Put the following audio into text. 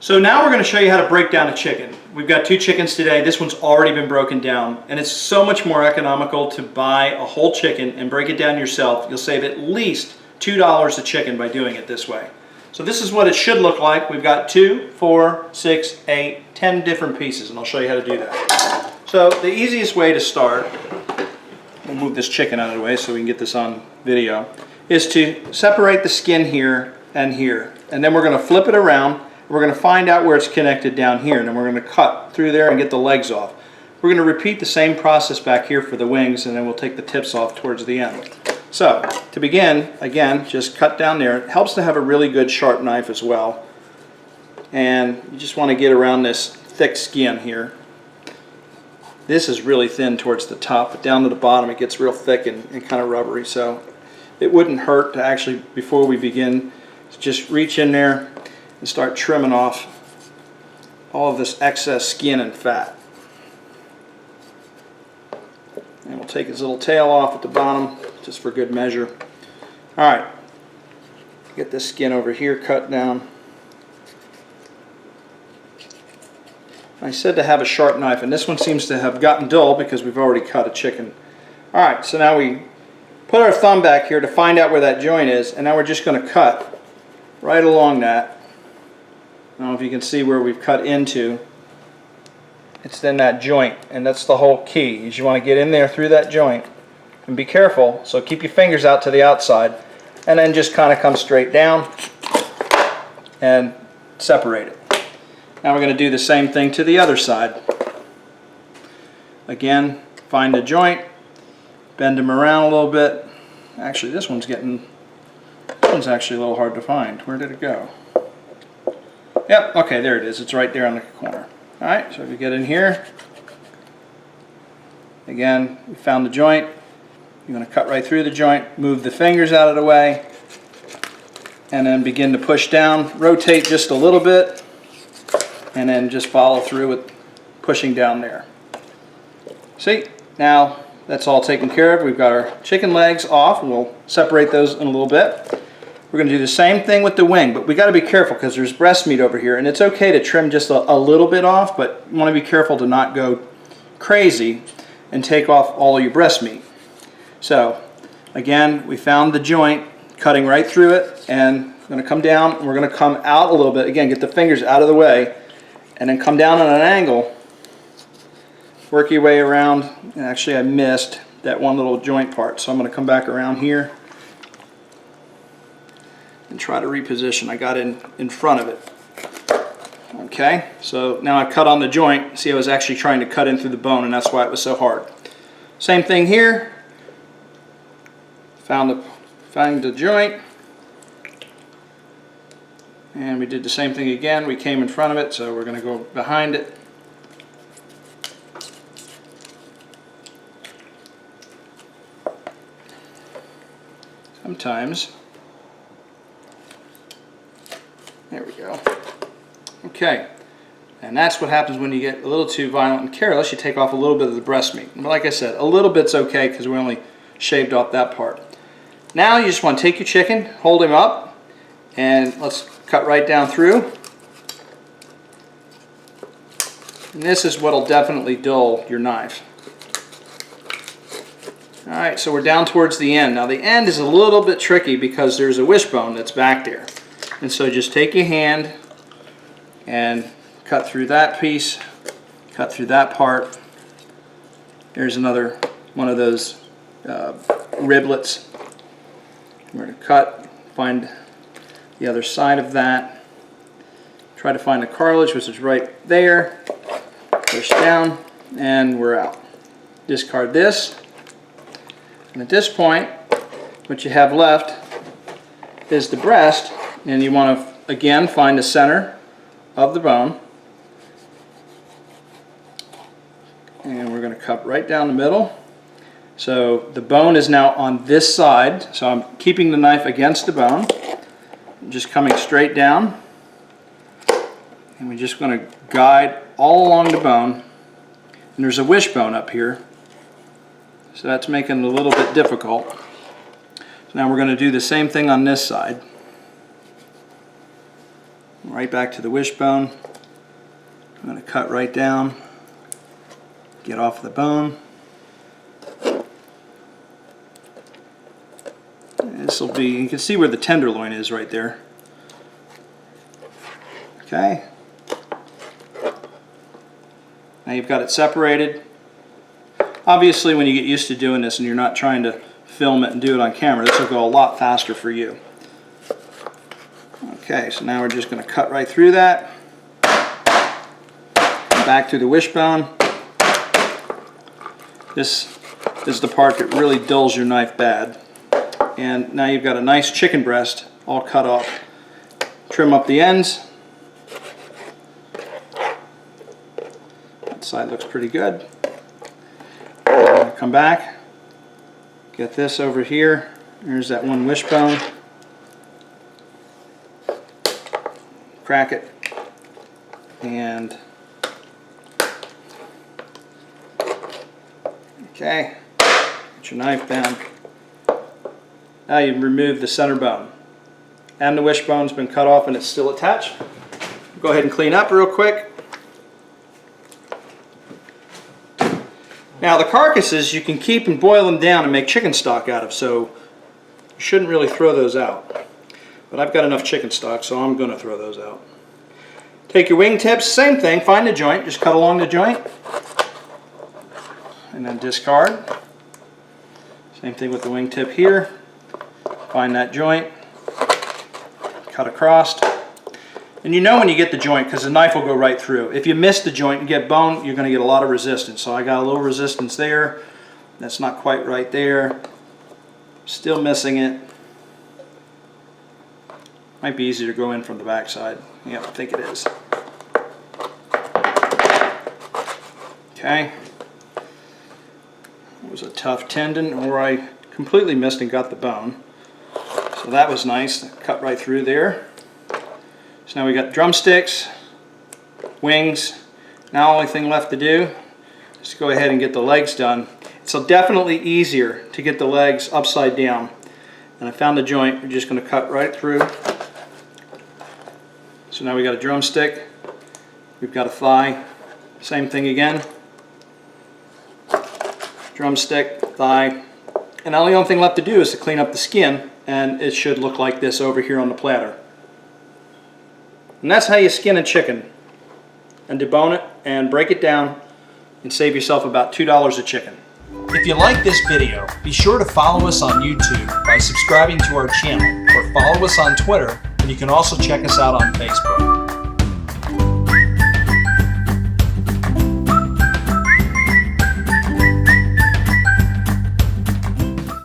So now we're going to show you how to break down a chicken. We've got 2 chickens today. This one's already been broken down, and it's so much more economical to buy a whole chicken and break it down yourself. You'll save at least $2 a chicken by doing it this way. So this is what it should look like. We've got 2, 4, 6, 8, 10 different pieces, and I'll show you how to do that. So the easiest way to start, we'll move this chicken out of the way so we can get this on video, is to separate the skin here and here. And then we're going to flip it around. We're going to find out where it's connected down here, and then we're going to cut through there and get the legs off. We're going to repeat the same process back here for the wings, and then we'll take the tips off towards the end. So, to begin, again, just cut down there. It helps to have a really good sharp knife as well. And you just want to get around this thick skin here. This is really thin towards the top, but down to the bottom it gets real thick and kind of rubbery. So it wouldn't hurt to actually, before we begin, just reach in there and start trimming off all of this excess skin and fat. And we'll take his little tail off at the bottom, just for good measure. Alright, get this skin over here cut down. I said to have a sharp knife, and this one seems to have gotten dull because we've already cut a chicken. Alright, so now we put our thumb back here to find out where that joint is, and now we're just going to cut right along that. I don't know if you can see where we've cut into. It's in that joint, and that's the whole key, is you want to get in there through that joint. And be careful, so keep your fingers out to the outside, and then just kind of come straight down and separate it. Now we're going to do the same thing to the other side. Again, find the joint, bend them around a little bit. Actually, this one's actually a little hard to find. Where did it go? Yep, okay, there it is. It's right there on the corner. Alright, so if you get in here, again, we found the joint. You're going to cut right through the joint, move the fingers out of the way, and then begin to push down. Rotate just a little bit, and then just follow through with pushing down there. See, now that's all taken care of. We've got our chicken legs off, and we'll separate those in a little bit. We're going to do the same thing with the wing, but we got to be careful because there's breast meat over here, and it's okay to trim just a little bit off, but you want to be careful to not go crazy and take off all your breast meat. So again, we found the joint, cutting right through it, and we're going to come down, and we're going to come out a little bit. Again, get the fingers out of the way, and then come down on an angle, work your way around. And actually I missed that one little joint part, so I'm going to come back around here and try to reposition. I got in front of it. Okay, so now I've cut on the joint. See, I was actually trying to cut in through the bone, and that's why it was so hard. Same thing here. Found the joint, and we did the same thing again. We came in front of it, so we're going to go behind it. Sometimes. There we go. Okay, and that's what happens when you get a little too violent and careless. You take off a little bit of the breast meat. But like I said, a little bit's okay because we only shaved off that part. Now you just want to take your chicken, hold him up, and let's cut right down through. And this is what'll definitely dull your knife. Alright, so we're down towards the end. Now the end is a little bit tricky because there's a wishbone that's back there. And so just take your hand and cut through that piece, cut through that part. There's another one of those riblets. We're going to cut, find the other side of that. Try to find the cartilage, which is right there. Push down, and we're out. Discard this. And at this point, what you have left is the breast, and you want to, again, find the center of the bone. And we're going to cut right down the middle. So the bone is now on this side, so I'm keeping the knife against the bone, just coming straight down, and we're just going to guide all along the bone. And there's a wishbone up here, so that's making it a little bit difficult. So now we're going to do the same thing on this side. Right back to the wishbone. I'm going to cut right down, get off the bone. This will be, you can see where the tenderloin is right there. Okay. Now you've got it separated. Obviously, when you get used to doing this and you're not trying to film it and do it on camera, this will go a lot faster for you. Okay, so now we're just going to cut right through that. Back to the wishbone. This is the part that really dulls your knife bad. And now you've got a nice chicken breast all cut off. Trim up the ends. That side looks pretty good. Come back, get this over here. There's that one wishbone. Crack it. And okay, get your knife down. Now you've removed the center bone. And the wishbone's been cut off and it's still attached. Go ahead and clean up real quick. Now the carcasses you can keep and boil them down and make chicken stock out of, so you shouldn't really throw those out. But I've got enough chicken stock, so I'm going to throw those out. Take your wing tips, same thing, find the joint, just cut along the joint. And then discard. Same thing with the wing tip here. Find that joint, cut across. And you know when you get the joint because the knife will go right through. If you miss the joint and get bone, you're going to get a lot of resistance. So I got a little resistance there. That's not quite right there. Still missing it. Might be easier to go in from the back side. Yeah, I think it is. Okay. It was a tough tendon where I completely missed and got the bone. So that was nice. Cut right through there. So now we got drumsticks, wings. Now only thing left to do is to go ahead and get the legs done. It's definitely easier to get the legs upside down. And I found the joint. We're just going to cut right through. So now we got a drumstick. We've got a thigh. Same thing again. Drumstick, thigh. And now the only thing left to do is to clean up the skin, and it should look like this over here on the platter. And that's how you skin a chicken and debone it and break it down and save yourself about $2 a chicken. If you like this video, be sure to follow us on YouTube by subscribing to our channel or follow us on Twitter, and you can also check us out on Facebook.